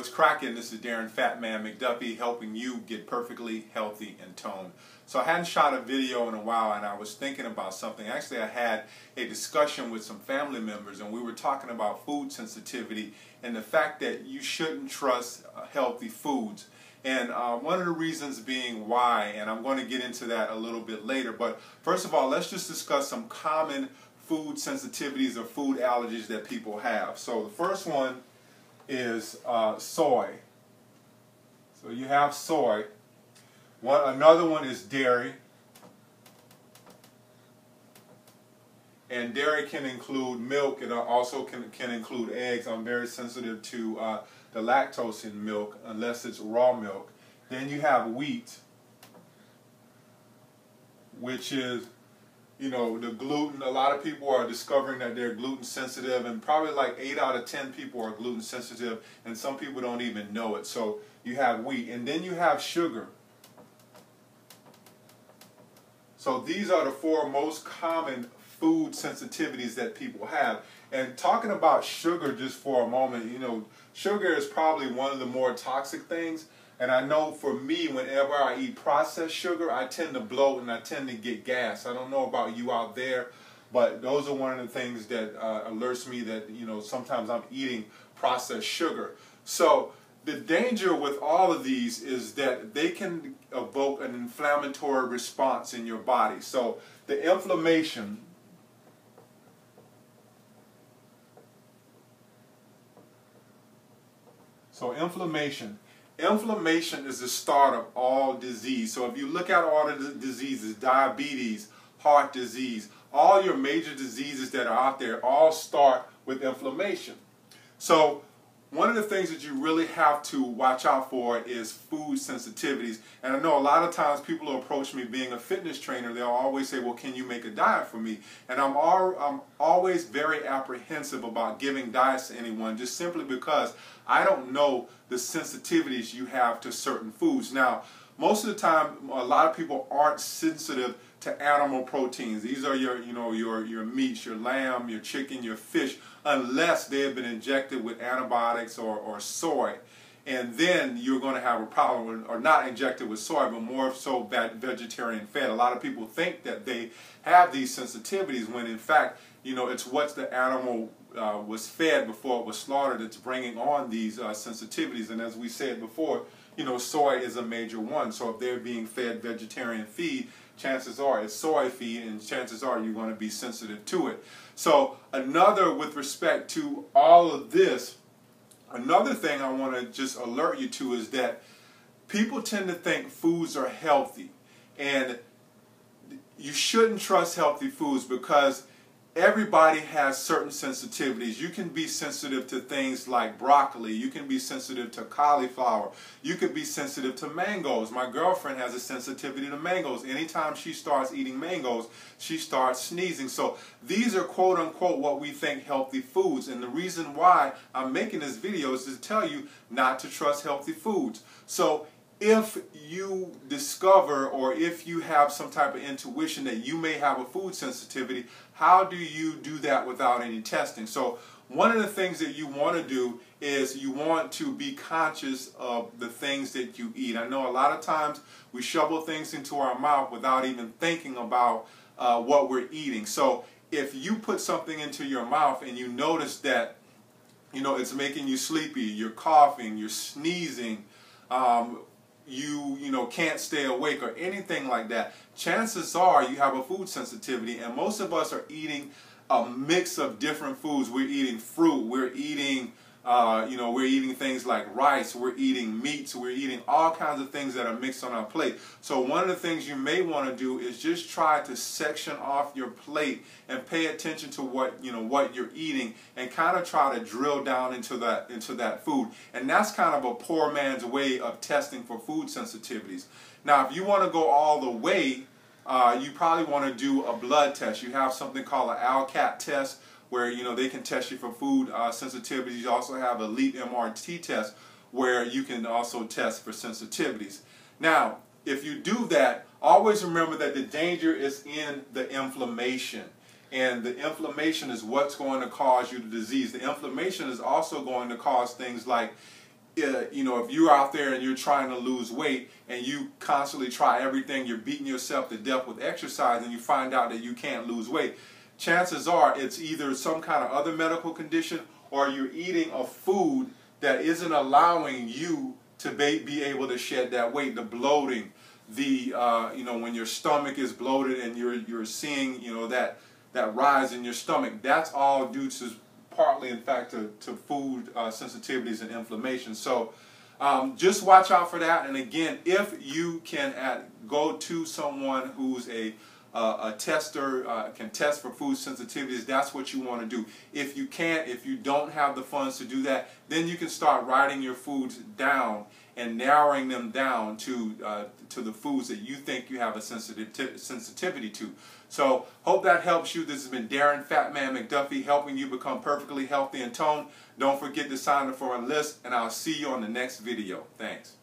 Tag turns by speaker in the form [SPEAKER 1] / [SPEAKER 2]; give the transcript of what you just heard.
[SPEAKER 1] What's cracking? This is Darren Phat-Man McDuffie helping you get perfectly healthy and toned. So I hadn't shot a video in a while and I was thinking about something. Actually, I had a discussion with some family members and we were talking about food sensitivity and the fact that you shouldn't trust healthy foods. And one of the reasons being why, and I'm going to get into that a little bit later, but first of all, let's just discuss some common food sensitivities or food allergies that people have. So the first one is soy. So you have soy. Another one is dairy. And dairy can include milk. It also can include eggs. I'm very sensitive to the lactose in milk unless it's raw milk. Then you have wheat, which is, you know, the gluten. A lot of people are discovering that they're gluten sensitive, and probably like 8 out of 10 people are gluten sensitive, and some people don't even know it. So you have wheat, and then you have sugar. So these are the 4 most common food sensitivities that people have. And talking about sugar just for a moment, you know, sugar is probably one of the more toxic things. And I know for me, whenever I eat processed sugar, I tend to bloat and I tend to get gas. I don't know about you out there, but those are one of the things that alerts me that, you know, sometimes I'm eating processed sugar. So the danger with all of these is that they can evoke an inflammatory response in your body. So the inflammation, Inflammation is the start of all disease. So if you look at all of the diseases, diabetes, heart disease, all your major diseases that are out there all start with inflammation. So one of the things that you really have to watch out for is food sensitivities. And I know a lot of times people will approach me being a fitness trainer, they'll always say, well, can you make a diet for me? And I'm always very apprehensive about giving diets to anyone just simply because I don't know the sensitivities you have to certain foods. Now, most of the time, a lot of people aren't sensitive to animal proteins. These are your meats, your lamb, your chicken, your fish, unless they have been injected with antibiotics or soy. And then you're going to have a problem, or not injected with soy, but more so vegetarian fed. A lot of people think that they have these sensitivities when in fact, you know, it's what the animal was fed before it was slaughtered that's bringing on these sensitivities. And as we said before, you know, soy is a major one. So if they're being fed vegetarian feed, chances are it's soy feed, and chances are you're going to be sensitive to it. So with respect to all of this, another thing I want to just alert you to is that people tend to think foods are healthy, and you shouldn't trust healthy foods because everybody has certain sensitivities. You can be sensitive to things like broccoli. You can be sensitive to cauliflower. You could be sensitive to mangoes. My girlfriend has a sensitivity to mangoes. Anytime she starts eating mangoes, she starts sneezing. So these are quote unquote what we think healthy foods. And the reason why I'm making this video is to tell you not to trust healthy foods. So if you discover, or if you have some type of intuition that you may have a food sensitivity, how do you do that without any testing? So one of the things that you want to do is you want to be conscious of the things that you eat. I know a lot of times we shovel things into our mouth without even thinking about what we're eating. So if you put something into your mouth and you notice that, you know, it's making you sleepy, you're coughing, you're sneezing, you can't stay awake or anything like that, chances are you have a food sensitivity. And most of us are eating a mix of different foods. We're eating fruit, we're eating we're eating things like rice, we're eating meats, we're eating all kinds of things that are mixed on our plate. So one of the things you may want to do is just try to section off your plate and pay attention to what you're eating, and kind of try to drill down into that food. And that's kind of a poor man's way of testing for food sensitivities. Now, if you want to go all the way, you probably want to do a blood test. You have something called an ALCAT test, where they can test you for food sensitivities. You also have a elite MRT test where you can also test for sensitivities. Now, if you do that, always remember that the danger is in the inflammation. And the inflammation is what's going to cause you the disease. The inflammation is also going to cause things like you know, if you're out there and you're trying to lose weight and you constantly try everything, you're beating yourself to death with exercise, and you find out that you can't lose weight, chances are it's either some kind of other medical condition, or you're eating a food that isn't allowing you to be able to shed that weight. The bloating, the you know, when your stomach is bloated and you're seeing, you know, that rise in your stomach, that's all due to, partly in fact, to food sensitivities and inflammation. So just watch out for that. And again, if you can go to someone who's a tester, can test for food sensitivities, that's what you want to do. If you can't, if you don't have the funds to do that, then you can start writing your foods down and narrowing them down to the foods that you think you have a sensitivity to. So hope that helps you. This has been Darren Phat-Man McDuffie, helping you become perfectly healthy and toned. Don't forget to sign up for our list, and I'll see you on the next video. Thanks.